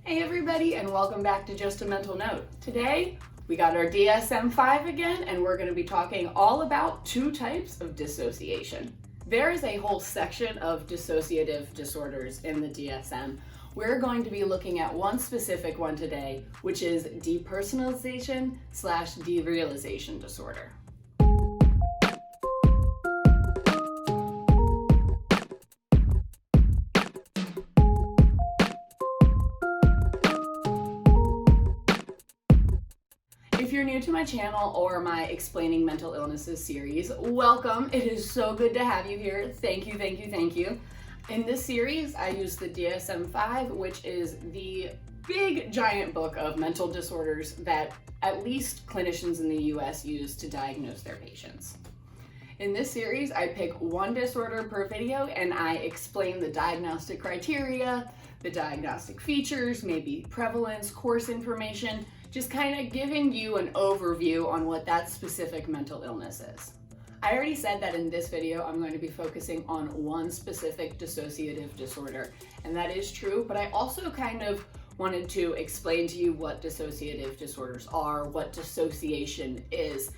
Hey everybody, and welcome back to Just a Mental Note. Today, we got our DSM-5 again, and we're going to be talking all about two types of dissociation. There is a whole section of dissociative disorders in the DSM. We're going to be looking at one specific one today, which is Depersonalization/Derealization Disorder. If you're new to my channel or my Explaining Mental Illnesses series, welcome. It is so good to have you here. Thank you, thank you, thank you. In this series, I use the DSM-5, which is the big giant book of mental disorders that at least clinicians in the US use to diagnose their patients. In this series, I pick one disorder per video and I explain the diagnostic criteria, the diagnostic features, maybe prevalence, course information, just kind of giving you an overview on what that specific mental illness is. I already said that in this video, I'm going to be focusing on one specific dissociative disorder, and that is true, but I also kind of wanted to explain to you what dissociative disorders are, what dissociation is.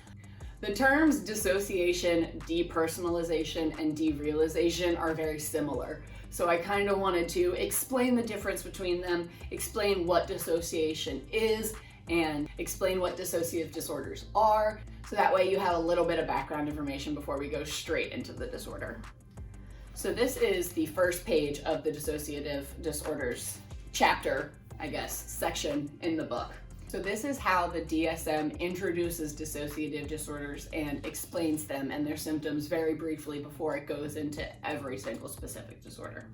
The terms dissociation, depersonalization, and derealization are very similar. So I kind of wanted to explain the difference between them, explain what dissociation is, and explain what dissociative disorders are, so that way you have a little bit of background information before we go straight into the disorder. So this is the first page of the dissociative disorders chapter, section in the book. So this is how the DSM introduces dissociative disorders and explains them and their symptoms very briefly before it goes into every single specific disorder.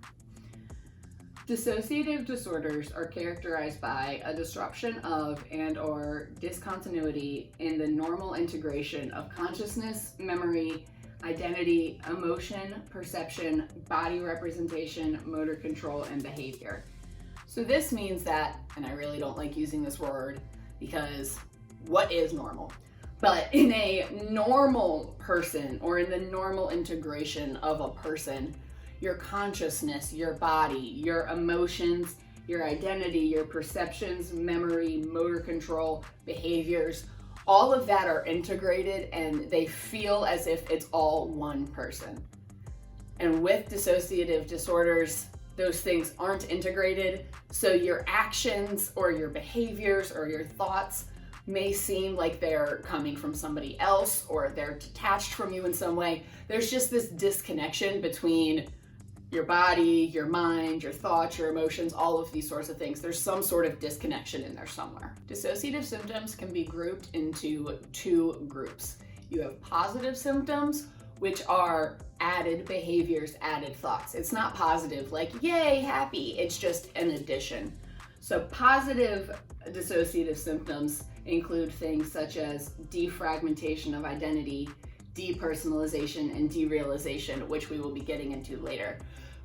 Dissociative disorders are characterized by a disruption of and/or discontinuity in the normal integration of consciousness, memory, identity, emotion, perception, body representation, motor control, and behavior. So this means that, and I really don't like using this word because what is normal? But in a normal person or in the normal integration of a person, your consciousness, your body, your emotions, your identity, your perceptions, memory, motor control, behaviors, all of that are integrated and they feel as if it's all one person. And with dissociative disorders, those things aren't integrated, so your actions or your behaviors or your thoughts may seem like they're coming from somebody else or they're detached from you in some way. There's just this disconnection between your body, your mind, your thoughts, your emotions, all of these sorts of things. There's some sort of disconnection in there somewhere. Dissociative symptoms can be grouped into two groups. You have positive symptoms, which are added behaviors, added thoughts. It's not positive, like, yay, happy. It's just an addition. So positive dissociative symptoms include things such as defragmentation of identity, depersonalization, and derealization, which we will be getting into later.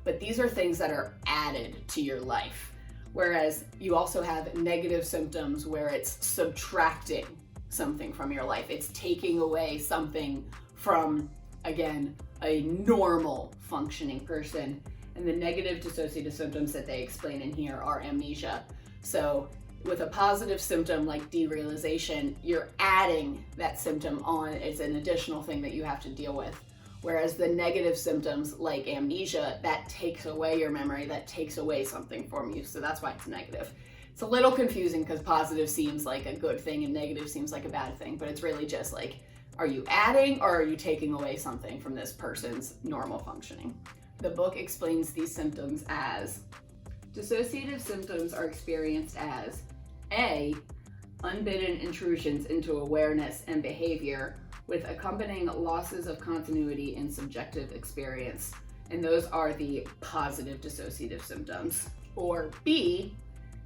But these are things that are added to your life. Whereas you also have negative symptoms where it's subtracting something from your life. It's taking away something from, again, a normal functioning person. And the negative dissociative symptoms that they explain in here are amnesia. So with a positive symptom like derealization, you're adding that symptom on. It's an additional thing that you have to deal with. Whereas the negative symptoms like amnesia, that takes away your memory, that takes away something from you. So that's why it's negative. It's a little confusing because positive seems like a good thing and negative seems like a bad thing, but it's really just like, are you adding or are you taking away something from this person's normal functioning? The book explains these symptoms as dissociative symptoms are experienced as A, unbidden intrusions into awareness and behavior with accompanying losses of continuity in subjective experience. And those are the positive dissociative symptoms. Or B,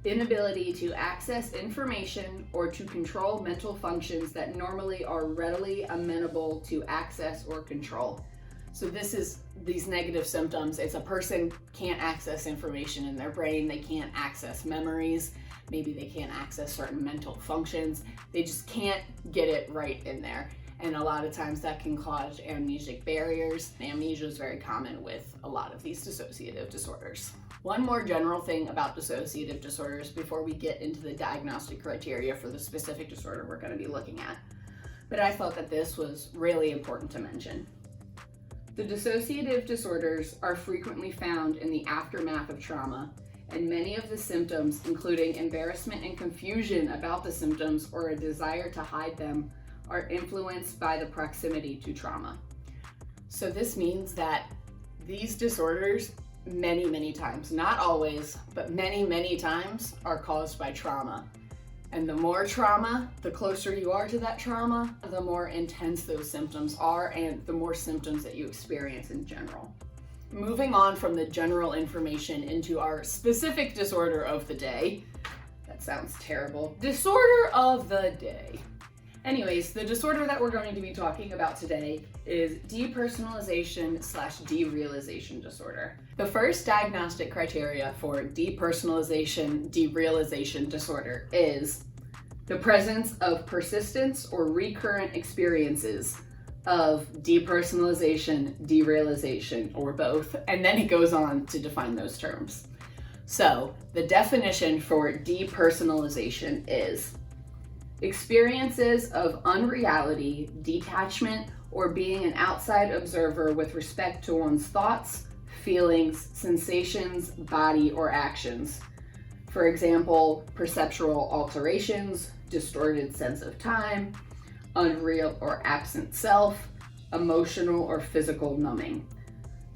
inability to access information or to control mental functions that normally are readily amenable to access or control. So this is these negative symptoms. It's a person can't access information in their brain. They can't access memories. Maybe they can't access certain mental functions. They just can't get it right in there. And a lot of times that can cause amnesic barriers. Amnesia is very common with a lot of these dissociative disorders. One more general thing about dissociative disorders before we get into the diagnostic criteria for the specific disorder we're going to be looking at. But I thought that this was really important to mention. The dissociative disorders are frequently found in the aftermath of trauma, and many of the symptoms, including embarrassment and confusion about the symptoms or a desire to hide them, are influenced by the proximity to trauma. So this means that these disorders many times, not always, but many times, are caused by trauma. And the more trauma, the closer you are to that trauma, the more intense those symptoms are and the more symptoms that you experience in general. Moving on from the general information into our specific disorder of the day. That sounds terrible. Disorder of the day. Anyways, the disorder that we're going to be talking about today is depersonalization/derealization disorder. The first diagnostic criteria for depersonalization derealization disorder is the presence of persistence or recurrent experiences of depersonalization, derealization, or both, and then it goes on to define those terms. So, the definition for depersonalization is experiences of unreality, detachment, or being an outside observer with respect to one's thoughts, feelings, sensations, body, or actions. For example, perceptual alterations, distorted sense of time, unreal or absent self, emotional or physical numbing.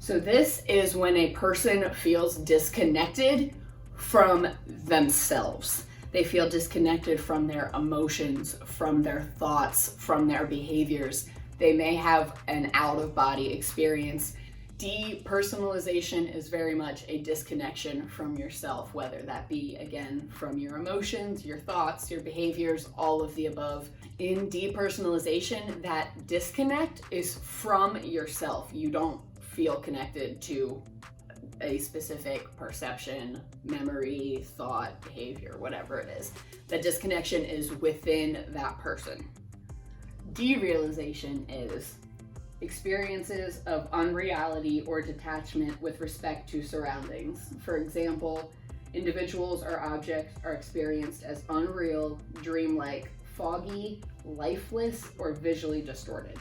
So this is when a person feels disconnected from themselves. They feel disconnected from their emotions, from their thoughts, from their behaviors. They may have an out-of-body experience. Depersonalization is very much a disconnection from yourself, whether that be, again, from your emotions, your thoughts, your behaviors, all of the above. In depersonalization, that disconnect is from yourself. You don't feel connected to a specific perception, memory, thought, behavior, whatever it is. The disconnection is within that person. Derealization is experiences of unreality or detachment with respect to surroundings. For example, individuals or objects are experienced as unreal, dreamlike, foggy, lifeless, or visually distorted.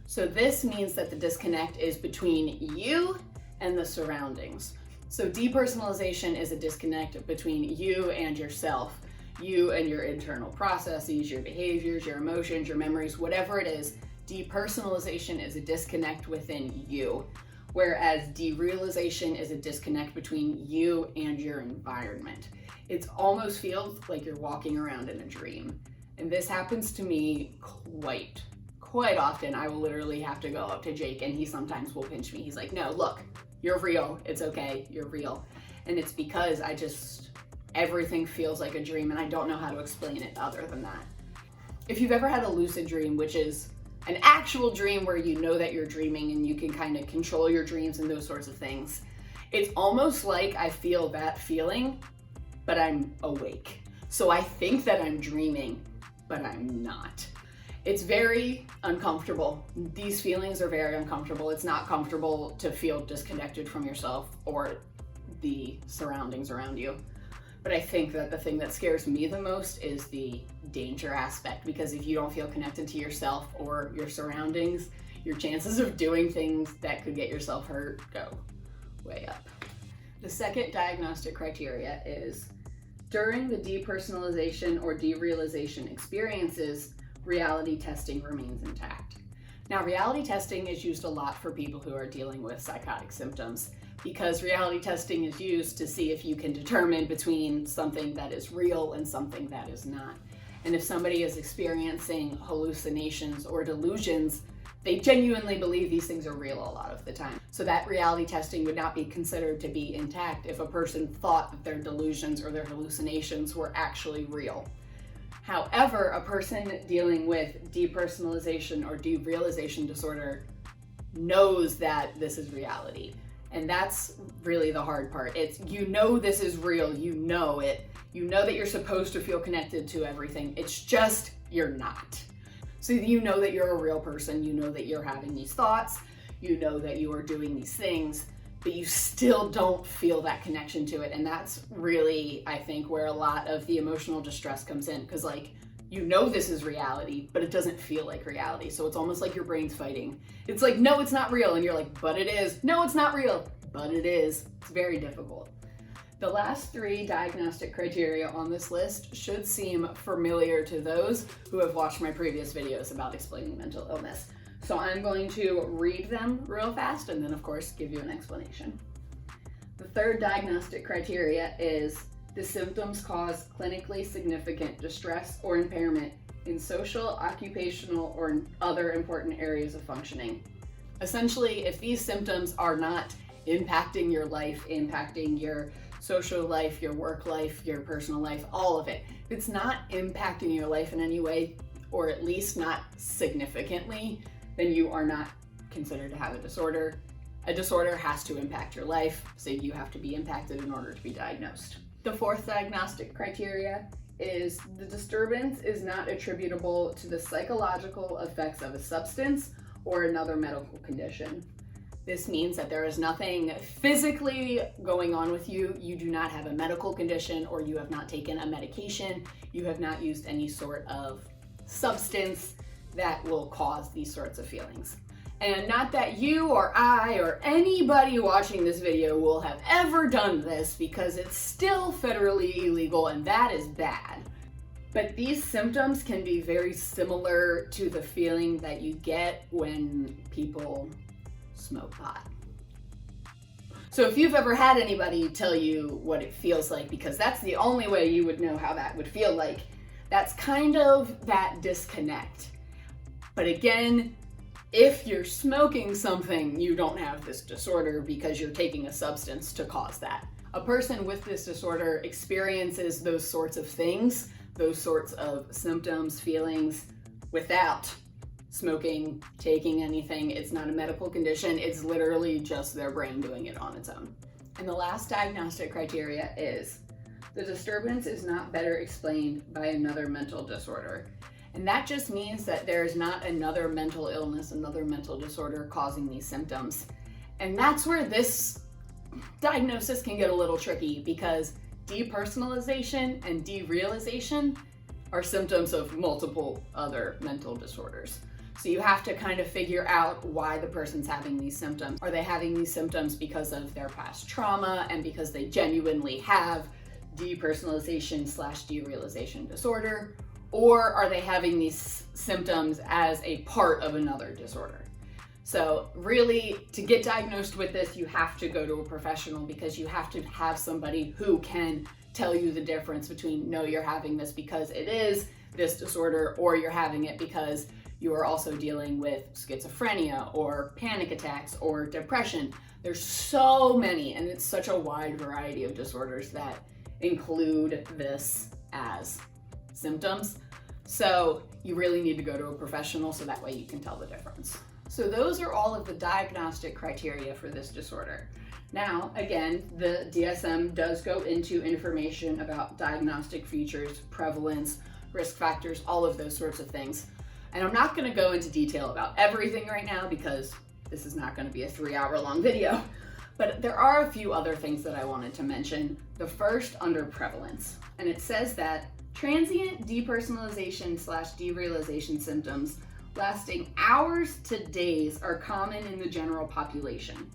So this means that the disconnect is between you and the surroundings. So depersonalization is a disconnect between you and yourself, you and your internal processes, your behaviors, your emotions, your memories, whatever it is. Depersonalization is a disconnect within you, whereas derealization is a disconnect between you and your environment. It almost feels like you're walking around in a dream. And this happens to me quite often. I will literally have to go up to Jake and he sometimes will pinch me. He's like, no, look, you're real. It's okay. You're real. And it's because everything feels like a dream and I don't know how to explain it other than that. If you've ever had a lucid dream, which is an actual dream where you know that you're dreaming and you can kind of control your dreams and those sorts of things, it's almost like I feel that feeling, but I'm awake. So I think that I'm dreaming, but I'm not. It's very uncomfortable. These feelings are very uncomfortable. It's not comfortable to feel disconnected from yourself or the surroundings around you. But I think that the thing that scares me the most is the danger aspect, because if you don't feel connected to yourself or your surroundings, your chances of doing things that could get yourself hurt go way up. The second diagnostic criteria is during the depersonalization or derealization experiences, reality testing remains intact. Now, reality testing is used a lot for people who are dealing with psychotic symptoms because reality testing is used to see if you can determine between something that is real and something that is not. And if somebody is experiencing hallucinations or delusions, they genuinely believe these things are real a lot of the time. So that reality testing would not be considered to be intact if a person thought that their delusions or their hallucinations were actually real. However, a person dealing with depersonalization or derealization disorder knows that this is reality. And that's really the hard part. It's, you know, this is real, you know it. You know that you're supposed to feel connected to everything. It's just, you're not. So you know that you're a real person, you know that you're having these thoughts, you know that you are doing these things, but you still don't feel that connection to it. And that's really, I think, where a lot of the emotional distress comes in, because like, you know this is reality, but it doesn't feel like reality. So it's almost like your brain's fighting. It's like, no, it's not real. And you're like, but it is. No, it's not real, but it is. It's very difficult. The last 3 diagnostic criteria on this list should seem familiar to those who have watched my previous videos about explaining mental illness. So I'm going to read them real fast and then of course give you an explanation. The 3rd diagnostic criteria is the symptoms cause clinically significant distress or impairment in social, occupational, or other important areas of functioning. Essentially, if these symptoms are not impacting your life, impacting your social life, your work life, your personal life, all of it, if it's not impacting your life in any way, or at least not significantly, then you are not considered to have a disorder. A disorder has to impact your life, so you have to be impacted in order to be diagnosed. The 4th diagnostic criteria is the disturbance is not attributable to the psychological effects of a substance or another medical condition. This means that there is nothing physically going on with you. You do not have a medical condition, or you have not taken a medication. You have not used any sort of substance that will cause these sorts of feelings. And not that you or I or anybody watching this video will have ever done this, because it's still federally illegal and that is bad. But these symptoms can be very similar to the feeling that you get when people smoke pot. So if you've ever had anybody tell you what it feels like, because that's the only way you would know how that would feel like, that's kind of that disconnect. But again, if you're smoking something, you don't have this disorder because you're taking a substance to cause that. A person with this disorder experiences those sorts of things, those sorts of symptoms, feelings, without smoking, taking anything. It's not a medical condition. It's literally just their brain doing it on its own. And the last diagnostic criteria is the disturbance is not better explained by another mental disorder. And that just means that there is not another mental illness, another mental disorder causing these symptoms. And that's where this diagnosis can get a little tricky, because depersonalization and derealization are symptoms of multiple other mental disorders. So you have to kind of figure out why the person's having these symptoms. Are they having these symptoms because of their past trauma and because they genuinely have depersonalization/derealization disorder? Or are they having these symptoms as a part of another disorder? So really, to get diagnosed with this, you have to go to a professional, because you have to have somebody who can tell you the difference between, no, you're having this because it is this disorder, or you're having it because you are also dealing with schizophrenia or panic attacks or depression. There's so many, and it's such a wide variety of disorders that include this as symptoms. So you really need to go to a professional so that way you can tell the difference. So those are all of the diagnostic criteria for this disorder. Now, again, the DSM does go into information about diagnostic features, prevalence, risk factors, all of those sorts of things. And I'm not going to go into detail about everything right now, because this is not going to be a 3-hour-long video. But there are a few other things that I wanted to mention. The first, under prevalence. And it says that transient depersonalization/derealization symptoms lasting hours to days are common in the general population.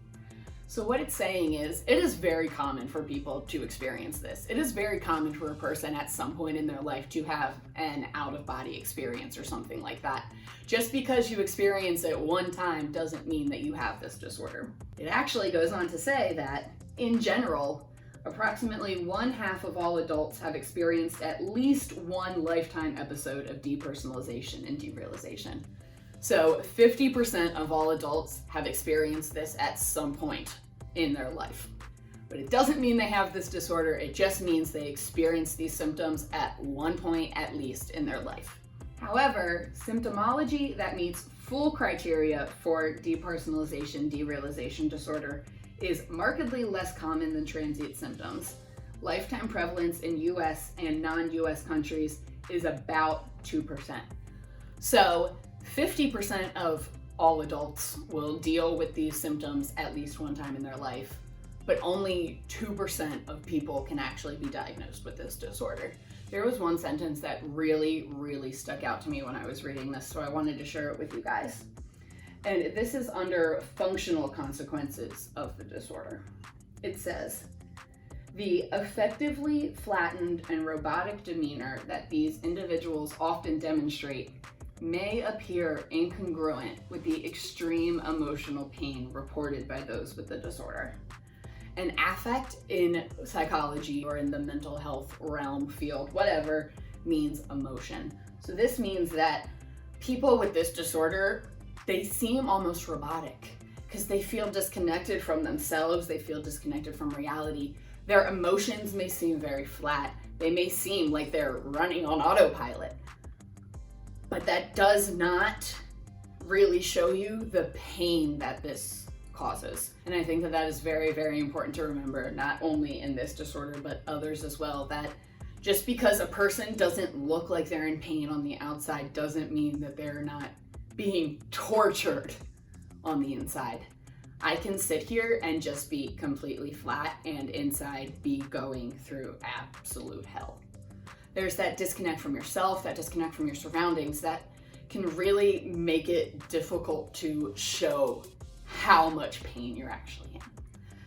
So what it's saying is, it is very common for people to experience this. It is very common for a person at some point in their life to have an out-of-body experience or something like that. Just because you experience it one time doesn't mean that you have this disorder. It actually goes on to say that, in general, approximately 1/2 of all adults have experienced at least one lifetime episode of depersonalization and derealization. So 50% of all adults have experienced this at some point in their life. But it doesn't mean they have this disorder, it just means they experience these symptoms at one point at least in their life. However, symptomology that meets full criteria for depersonalization derealization disorder is markedly less common than transient symptoms. Lifetime prevalence in US and non-US countries is about 2%. So 50% of all adults will deal with these symptoms at least one time in their life, but only 2% of people can actually be diagnosed with this disorder. There was one sentence that really, really stuck out to me when I was reading this, so I wanted to share it with you guys. And this is under functional consequences of the disorder. It says, the effectively flattened and robotic demeanor that these individuals often demonstrate may appear incongruent with the extreme emotional pain reported by those with the disorder. An affect in psychology or in the mental health realm, field, whatever, means emotion. So this means that people with this disorder, they seem almost robotic because they feel disconnected from themselves, they feel disconnected from reality. Their emotions may seem very flat. They may seem like they're running on autopilot. But that does not really show you the pain that this causes. And I think that that is very, very important to remember, not only in this disorder, but others as well, that just because a person doesn't look like they're in pain on the outside doesn't mean that they're not being tortured on the inside. I can sit here and just be completely flat and inside be going through absolute hell. There's that disconnect from yourself, that disconnect from your surroundings that can really make it difficult to show how much pain you're actually in.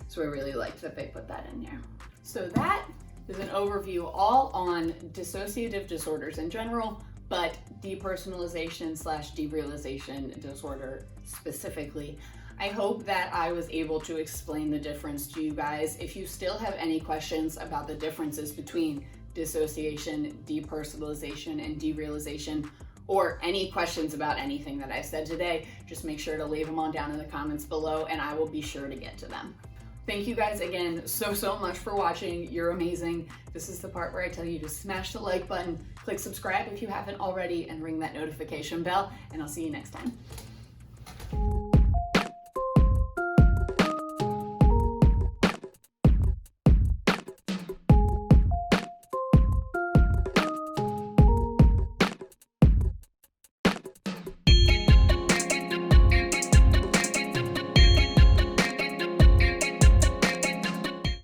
So I really liked that they put that in there. So that is an overview all on dissociative disorders in general, but depersonalization/derealization disorder specifically. I hope that I was able to explain the difference to you guys. If you still have any questions about the differences between dissociation, depersonalization, and derealization, or any questions about anything that I said today, just make sure to leave them on down in the comments below and I will be sure to get to them. Thank you guys again so much for watching. You're amazing. This is the part where I tell you to smash the like button, click subscribe if you haven't already, and ring that notification bell, and I'll see you next time.